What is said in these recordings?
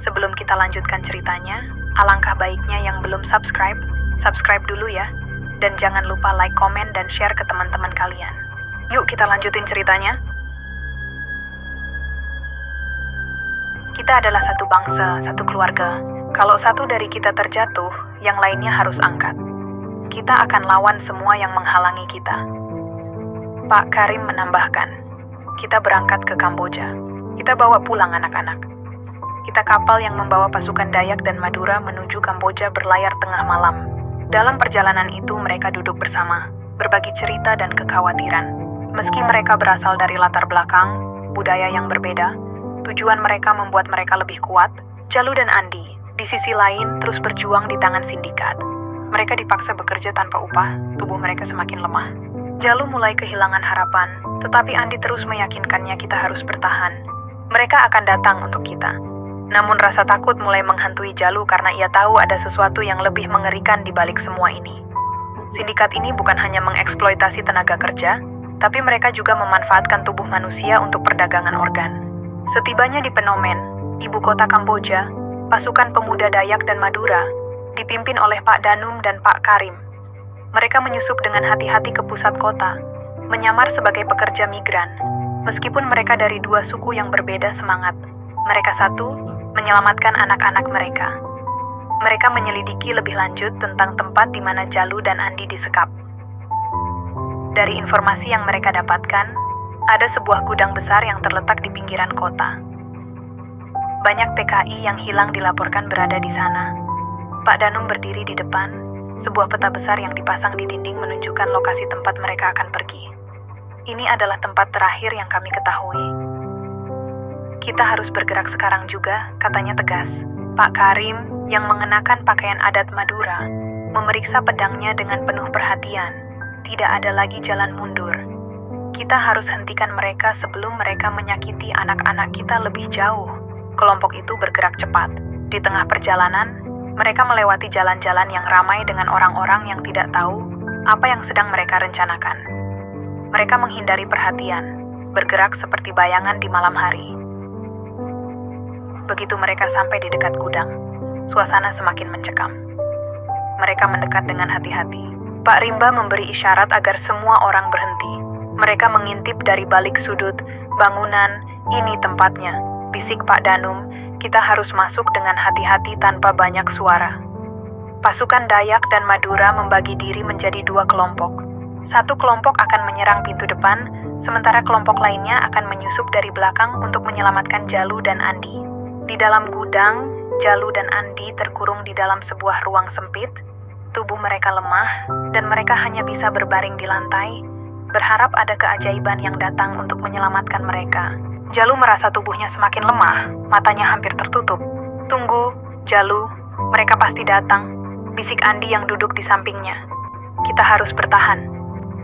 Sebelum kita lanjutkan ceritanya, alangkah baiknya yang belum subscribe dulu ya. Dan jangan lupa like, komen, dan share ke teman-teman kalian. Yuk kita lanjutin ceritanya. Kita adalah satu bangsa, satu keluarga. Kalau satu dari kita terjatuh, yang lainnya harus angkat. Kita akan lawan semua yang menghalangi kita. Pak Karim menambahkan, kita berangkat ke Kamboja. Kita bawa pulang anak-anak. Kita kapal yang membawa pasukan Dayak dan Madura menuju Kamboja berlayar tengah malam. Dalam perjalanan itu mereka duduk bersama, berbagi cerita dan kekhawatiran. Meski mereka berasal dari latar belakang, budaya yang berbeda, tujuan mereka membuat mereka lebih kuat. Jalu dan Andi, di sisi lain, terus berjuang di tangan sindikat. Mereka dipaksa bekerja tanpa upah, tubuh mereka semakin lemah. Jalu mulai kehilangan harapan, tetapi Andi terus meyakinkannya kita harus bertahan. Mereka akan datang untuk kita. Namun rasa takut mulai menghantui Jalu karena ia tahu ada sesuatu yang lebih mengerikan di balik semua ini. Sindikat ini bukan hanya mengeksploitasi tenaga kerja, tapi mereka juga memanfaatkan tubuh manusia untuk perdagangan organ. Setibanya di Phnom Penh, ibu kota Kamboja, pasukan pemuda Dayak dan Madura, dipimpin oleh Pak Danum dan Pak Karim. Mereka menyusup dengan hati-hati ke pusat kota, menyamar sebagai pekerja migran. Meskipun mereka dari dua suku yang berbeda semangat, mereka satu, menyelamatkan anak-anak mereka. Mereka menyelidiki lebih lanjut tentang tempat di mana Jalu dan Andi disekap. Dari informasi yang mereka dapatkan, ada sebuah gudang besar yang terletak di pinggiran kota. Banyak TKI yang hilang dilaporkan berada di sana. Pak Danum berdiri di depan, sebuah peta besar yang dipasang di dinding menunjukkan lokasi tempat mereka akan pergi. Ini adalah tempat terakhir yang kami ketahui. Kita harus bergerak sekarang juga, katanya tegas. Pak Karim, yang mengenakan pakaian adat Madura, memeriksa pedangnya dengan penuh perhatian. Tidak ada lagi jalan mundur. Kita harus hentikan mereka sebelum mereka menyakiti anak-anak kita lebih jauh. Kelompok itu bergerak cepat. Di tengah perjalanan, mereka melewati jalan-jalan yang ramai dengan orang-orang yang tidak tahu apa yang sedang mereka rencanakan. Mereka menghindari perhatian, bergerak seperti bayangan di malam hari. Begitu mereka sampai di dekat gudang, suasana semakin mencekam. Mereka mendekat dengan hati-hati. Pak Rimba memberi isyarat agar semua orang berhenti. Mereka mengintip dari balik sudut bangunan, ini tempatnya, bisik Pak Danum, kita harus masuk dengan hati-hati tanpa banyak suara. Pasukan Dayak dan Madura membagi diri menjadi dua kelompok. Satu kelompok akan menyerang pintu depan, sementara kelompok lainnya akan menyusup dari belakang untuk menyelamatkan Jalu dan Andi. Di dalam gudang, Jalu dan Andi terkurung di dalam sebuah ruang sempit. Tubuh mereka lemah, dan mereka hanya bisa berbaring di lantai, berharap ada keajaiban yang datang untuk menyelamatkan mereka. Jalu merasa tubuhnya semakin lemah, matanya hampir tertutup. Tunggu, Jalu, mereka pasti datang, bisik Andi yang duduk di sampingnya. Kita harus bertahan.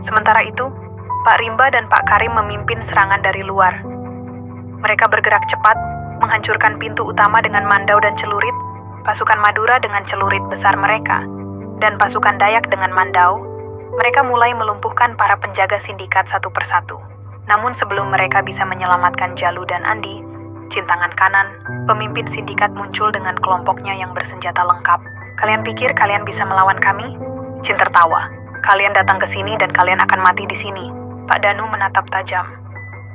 Sementara itu, Pak Rimba dan Pak Karim memimpin serangan dari luar. Mereka bergerak cepat, menghancurkan pintu utama dengan mandau dan celurit, pasukan Madura dengan celurit besar mereka, dan pasukan Dayak dengan mandau. Mereka mulai melumpuhkan para penjaga sindikat satu persatu. Namun sebelum mereka bisa menyelamatkan Jalu dan Andi, cintangan kanan, pemimpin sindikat muncul dengan kelompoknya yang bersenjata lengkap. Kalian pikir kalian bisa melawan kami? Chin tertawa. Kalian datang ke sini dan kalian akan mati di sini. Pak Danu menatap tajam.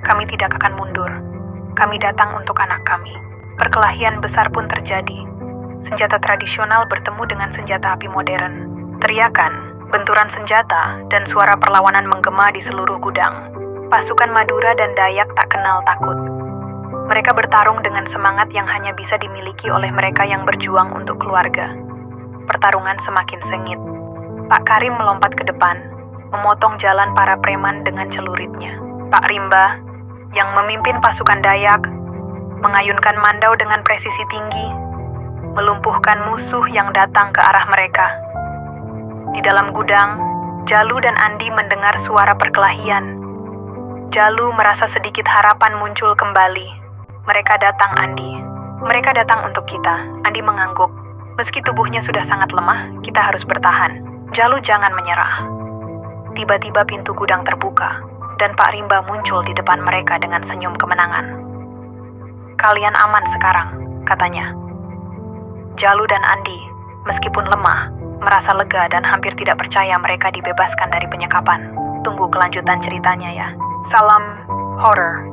Kami tidak akan mundur. Kami datang untuk anak kami. Perkelahian besar pun terjadi. Senjata tradisional bertemu dengan senjata api modern. Teriakan, benturan senjata, dan suara perlawanan menggema di seluruh gudang. Pasukan Madura dan Dayak tak kenal takut. Mereka bertarung dengan semangat yang hanya bisa dimiliki oleh mereka yang berjuang untuk keluarga. Pertarungan semakin sengit. Pak Karim melompat ke depan, memotong jalan para preman dengan celuritnya. Pak Rimba, yang memimpin pasukan Dayak, mengayunkan mandau dengan presisi tinggi, melumpuhkan musuh yang datang ke arah mereka. Di dalam gudang, Jalu dan Andi mendengar suara perkelahian. Jalu merasa sedikit harapan muncul kembali. Mereka datang, Andi. Mereka datang untuk kita. Andi mengangguk. Meski tubuhnya sudah sangat lemah, kita harus bertahan. Jalu jangan menyerah. Tiba-tiba pintu gudang terbuka, dan Pak Rimba muncul di depan mereka dengan senyum kemenangan. Kalian aman sekarang, katanya. Jalu dan Andi, meskipun lemah, merasa lega dan hampir tidak percaya mereka dibebaskan dari penyekapan. Tunggu kelanjutan ceritanya ya. Salam horor.